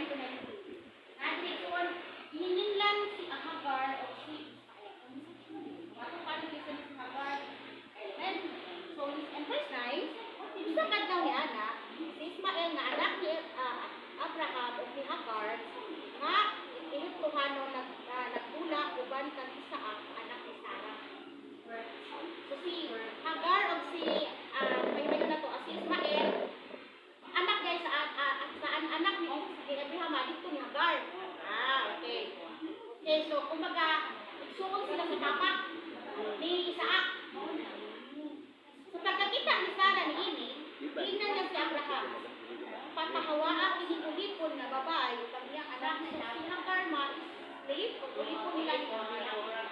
ito na ito. Nadrikon, hininlan si Hagar o si Ato paano dito si Hagar. And so in verse 9, isa kad daw ni Ana, si Ismael na anak ni Abraham o ni Hagar, nga inutuhano nagtula uban kang Isaac anak ni Sarah. So si Hagar o si may na to si Ismael anak guys sa anak ni Abraham dito ni Hagar. Okay. Okay, so kumbaga sukol sila sa papa ni Isaac. So pagkakita ni Sarah ni Ini, tingnan niya si Abraham. Papahawaan inipon na babae pag niyang anak so si Hagar ma-slave o ulipon nila ni Abraham.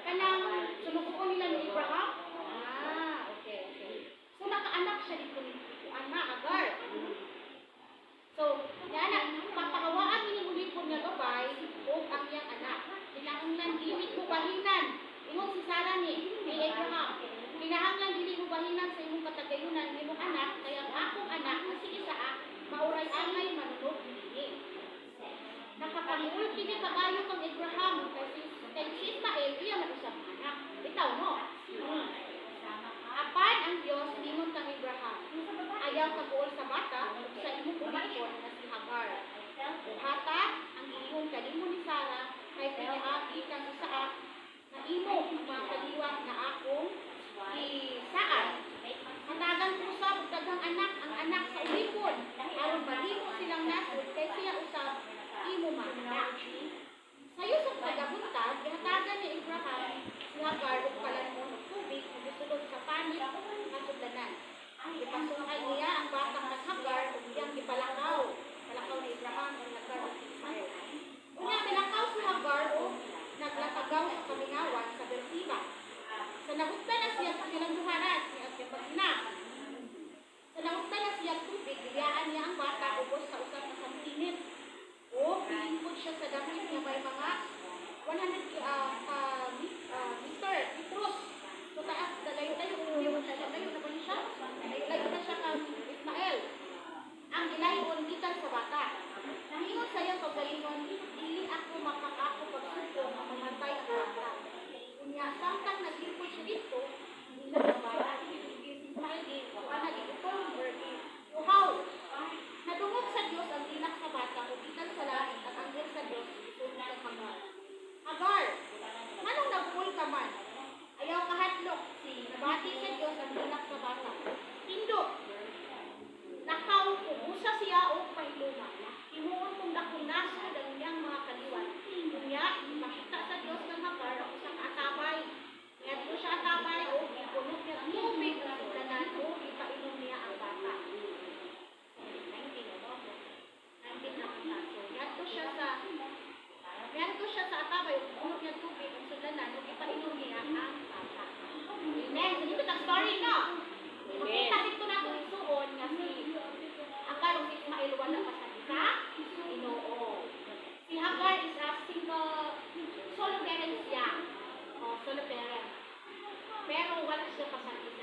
Kanang sunukuon nila ni Abraham. Okay. So nakaanak siya dito ni anak Hagar. So, yan papahawaan inipon nga babae o ang iyang anak. Kinahanglan dili ko bahinan. Ingong si Sarah ni Abraham. Kinahanglan dili ko bahinan sa imong katagayunan ni imong anak kaya ang akong anak na si Isaac mauray angay manunod dinhi. Nakapangulot kini kaayo kang Abraham kay si Ismael iya man usab anak. Bitaw no. Apan ang Dios ningon kang Abraham. Ayaw kabuol sa bata sa imong ulipon na si Hagar. Buhata ang iyong kanimo ni Sarah kay pinaagi kang Isaac na imo mga kaliwat na akong isaan. Hatagan ko usab og daghang anak ang anak sa ulipon aron mahimo silang nasod kay siya usab imo man anak. Sayo sa pagabuntag gihatagan ni Abraham si Hagar og palanmon og tubig sulod sa panit nga sudlanan. Ipasungay niya ang batang ng Hagar ug iyang gipalakaw. Palakaw ni Abraham ang Hagar ug Ismael. Una milakaw si Hagar ug naglatagaw sa kamingawan sa Beersheba. Sa nahugtan na siya silang duharan niya at pagina. Sa nahugtan na siya tubig, bigyan niya ang bata ubos sa usap na santinit. O pilingkod siya sa damit niya may mga 100 metros. So taas, dalayo-layo na ba siya? Dalayo na siya kang Ismael. Ang gilayon gikan sa bata. Nahingon sa iyang pagalingon, dili ako makakako pagsuko na mamatay ang bata. Kunya, samtang naglingkod siya dito, hindi na bata. Ismael di, na dito, uhaw. Nadungog sa Diyos ang dinak sa bata, ubitan sa langit at anggel sa Diyos, ito sa Hagar. Hagar, manong nagpul ka man? Ayaw kahatlok, nabati sa Diyos ang dinak sa bata. Tindog, nakaw ko, usa siya o pahiluma. Himuon kong dakong nasod ang iyang mga kaliwan. Kunya, makita sa Diyos ng Hagar ang isang atabay. Ngayon ko siya atabay o ipunok niya tubig na sulanan o ipainom niya ang bata. 19 na mga. So, yan ko siya sa atabay o ipunok niya tubig ang sulanan o ipainom niya ang bata. Amen. So, dito ang story, no? Makita dito na ito isuon nga si Hagar o si Ismael wala pa sa isa. Ginoo. Si Hagar is a single solo parent siya. Solo parent. Pero wala siya pa sa isa.